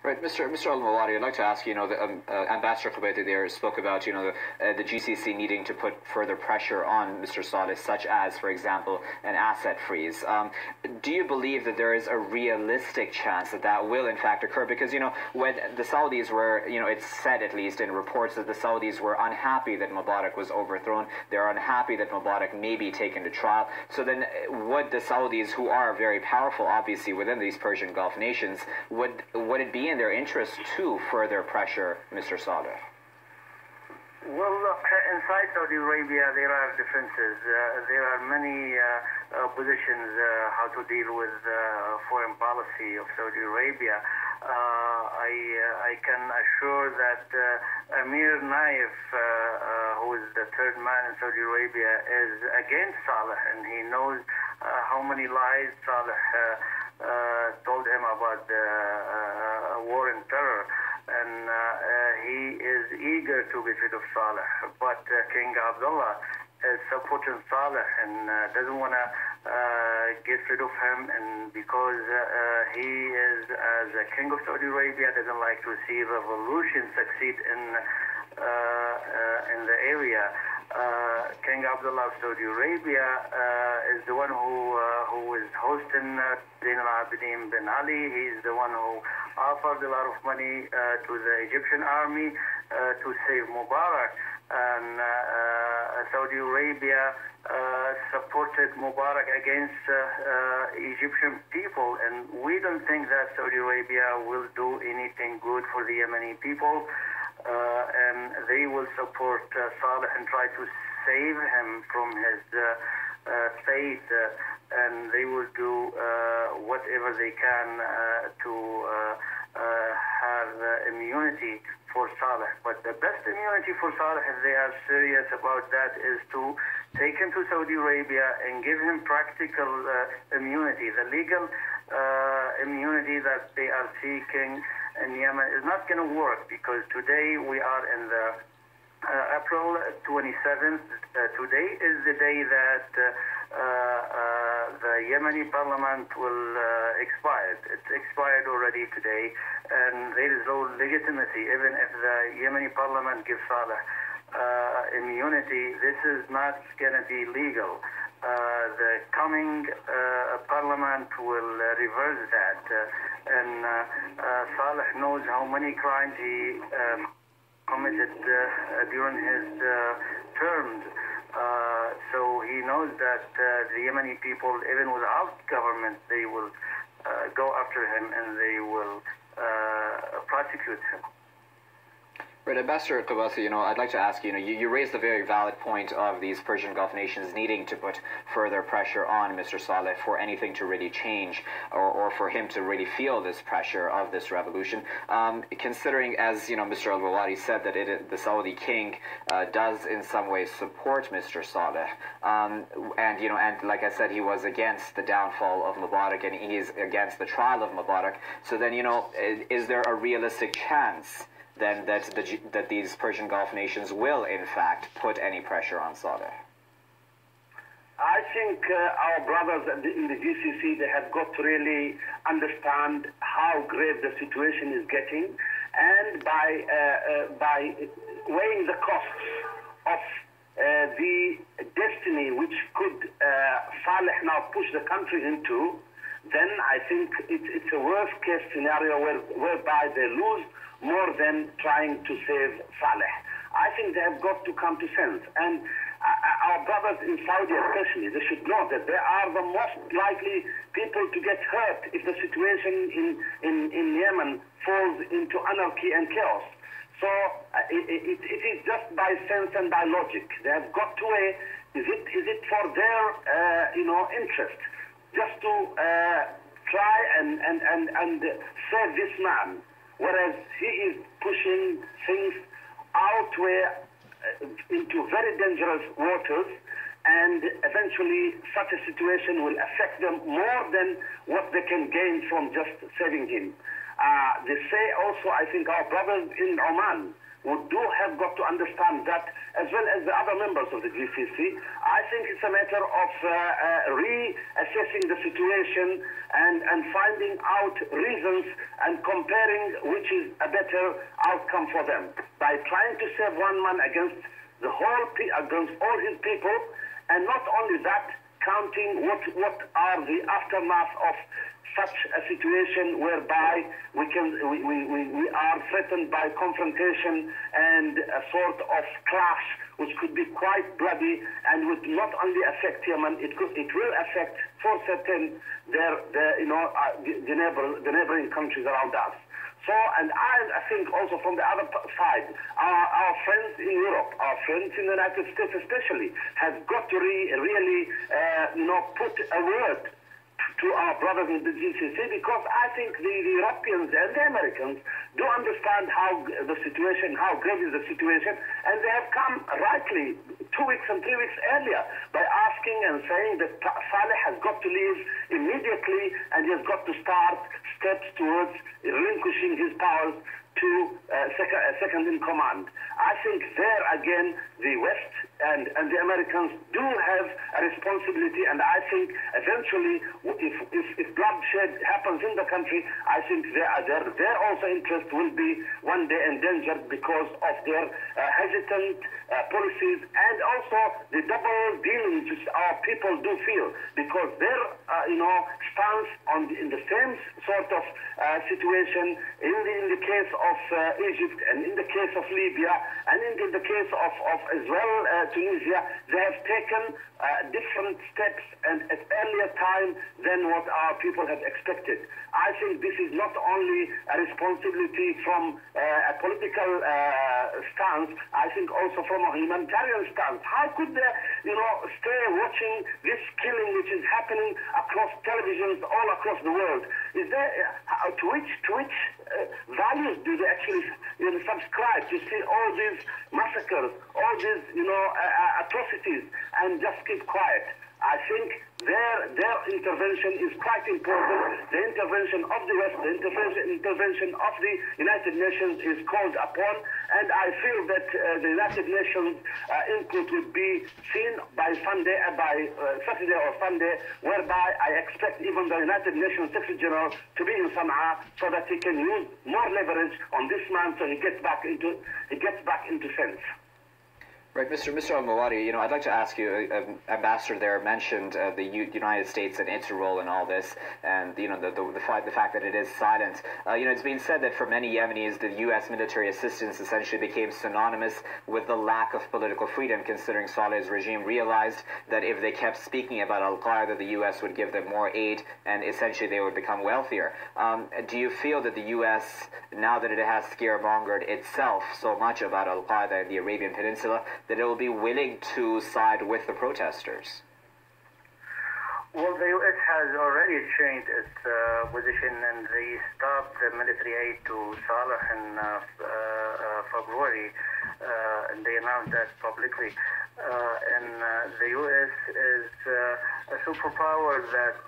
Right, Mr. Al-Mawari, I'd like to ask, the Ambassador Qubaty there spoke about, the GCC needing to put further pressure on Mr. Saleh, such as, for example, an asset freeze. Do you believe that there is a realistic chance that that will, in fact, occur? Because, when the Saudis were, it's said, at least in reports, that the Saudis were unhappy that Mubarak was overthrown. They're unhappy that Mubarak may be taken to trial. So then would the Saudis, who are very powerful, obviously, within these Persian Gulf nations, would it be in their interest to further pressure Mr. Saleh? Well, look, inside Saudi Arabia there are differences. There are many positions how to deal with foreign policy of Saudi Arabia. I can assure that Amir Naif, who is the third man in Saudi Arabia, is against Saleh, and he knows how many lies Saleh told him about the war and terror, and he is eager to get rid of Saleh. But King Abdullah is supporting Saleh and doesn't want to get rid of him, and because he is, as a king of Saudi Arabia, doesn't like to see revolution succeed in the area. King Abdullah of Saudi Arabia is the one who is hosting Zain al-Abidin bin Ali. He's the one who offered a lot of money to the Egyptian army to save Mubarak. And Saudi Arabia supported Mubarak against Egyptian people, and we don't think that Saudi Arabia will do anything good for the Yemeni people. And they will support Saleh and try to save him from his fate, and they will do whatever they can to have immunity for Saleh. But the best immunity for Saleh, if they are serious about that, is to take him to Saudi Arabia and give him practical immunity. The legal immunity that they are seeking in Yemen is not going to work, because today we are in the April 27th. Today is the day that the Yemeni parliament will expire. It's expired already today, and there is no legitimacy. Even if the Yemeni parliament gives Saleh immunity, this is not going to be legal. The coming parliament will reverse that, and Saleh knows how many crimes he committed during his terms. So he knows that the Yemeni people, even without government, they will go after him and they will prosecute him. Right, Ambassador Qubaty, I'd like to ask you raised the very valid point of these Persian Gulf nations needing to put further pressure on Mr. Saleh for anything to really change, or for him to really feel this pressure of this revolution. Considering, as Mr. Al-Mawari said, that the Saudi king does in some ways support Mr. Saleh, and like I said, he was against the downfall of Mubarak, and he is against the trial of Mubarak. So then, is there a realistic chance then that these Persian Gulf nations will, in fact, put any pressure on Saleh? I think our brothers in the GCC, they have got to really understand how grave the situation is getting, and by weighing the costs of the destiny which could Saleh now push the country into, then I think it's a worst-case scenario whereby they lose more than trying to save Saleh. I think they have got to come to sense. And our brothers in Saudi especially, they should know that they are the most likely people to get hurt if the situation in Yemen falls into anarchy and chaos. So it is just by sense and by logic. They have got to weigh, is it for their interest just to try and save this man, whereas he is pushing things outway into very dangerous waters, and eventually such a situation will affect them more than what they can gain from just saving him. They say also, I think our brothers in Oman, do have got to understand that, as well as the other members of the GCC. I think it's a matter of reassessing the situation and finding out reasons and comparing which is a better outcome for them. By trying to save one man against against all his people, and not only that, counting what are the aftermath of such a situation whereby we are threatened by confrontation and a sort of clash which could be quite bloody and would not only affect Yemen, it will affect for certain the neighboring countries around us. So, and I think also from the other side, our friends in Europe, our friends in the United States especially, have got to really put a word to our brothers in the GCC, because I think the Europeans and the Americans do understand how the situation, how grave is the situation, and they have come rightly 2 weeks and 3 weeks earlier by asking and saying that Saleh has got to leave immediately and he has got to start steps towards relinquishing his powers to second in command. I think there again the West and the Americans do have a responsibility, and I think eventually if bloodshed happens in the country, I think their also interest will be one day endangered because of their hesitant policies, and also the double dealings which our people do feel, because their stance in the same sort of situation in the case of Egypt and in the case of Libya and in the case of as well Tunisia, they have taken different steps and at earlier time than what our people have expected. I think this is not only a responsibility from a political stance, I think also from a humanitarian stance. How could they, stay watching this killing which is happening across televisions all across the world? Is there to which values do they actually subscribe to see all these massacres, all these atrocities, and just keep quiet? I think their intervention is quite important. The intervention of the West, the intervention of the United Nations is called upon, and I feel that the United Nations input would be seen by Saturday or Sunday, whereby I expect even the United Nations Secretary General to be in Sana'a so that he can use more leverage on this man so he gets back into sense. Right, Mr. Al-Mawari, I'd like to ask you, Ambassador there mentioned the United States and its role in all this, and the fact that it is silent. It's been said that for many Yemenis, the U.S. military assistance essentially became synonymous with the lack of political freedom, considering Saleh's regime realized that if they kept speaking about Al-Qaeda, the U.S. would give them more aid, and essentially they would become wealthier. Do you feel that the U.S., now that it has scaremongered itself so much about Al-Qaeda in the Arabian Peninsula, that it will be willing to side with the protesters? Well, the U.S. has already changed its position, and they stopped the military aid to Saleh in February, and they announced that publicly. The U.S. is a superpower that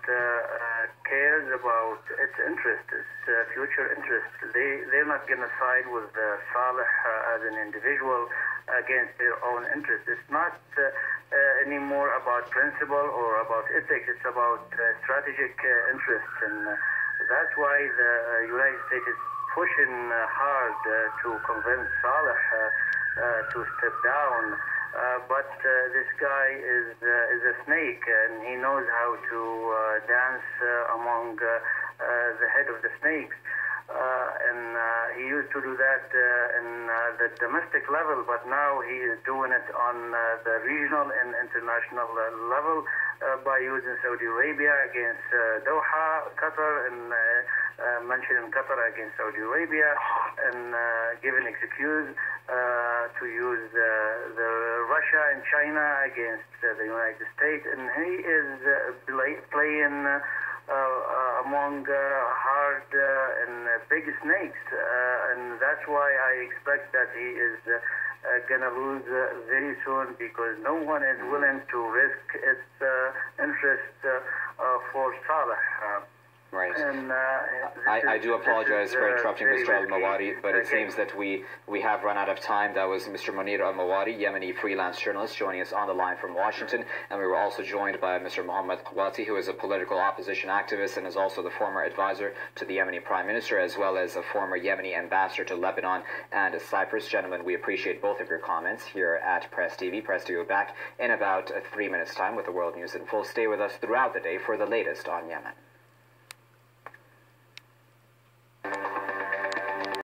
cares about its interests, its future interests. They're not going to side with Saleh as an individual against their own interests. It's not anymore about principle or about ethics. It's about strategic interests, and that's why the United States is pushing hard to convince Saleh to step down. But this guy is a snake, and he knows how to dance among the head of the snakes. He used to do that in the domestic level, but now he is doing it on the regional and international level by using Saudi Arabia against Doha, Qatar, and mentioning Qatar against Saudi Arabia, and giving excuse to use the Russia and China against the United States, and he is playing among hard and big snakes, and that's why I expect that he is going to lose very soon, because no one is willing to risk its interest for Saleh. Right. And I do apologize for interrupting very Mr. Al-Mawari, risky. but it seems that we have run out of time. That was Mr. Munir Al-Mawari, Yemeni freelance journalist, joining us on the line from Washington. And we were also joined by Mr. Mohamed Qubaty, who is a political opposition activist and is also the former advisor to the Yemeni Prime Minister, as well as a former Yemeni ambassador to Lebanon and Cyprus. Gentlemen, we appreciate both of your comments here at Press TV. Press TV back in about 3 minutes' time with the world news in full. Stay with us throughout the day for the latest on Yemen.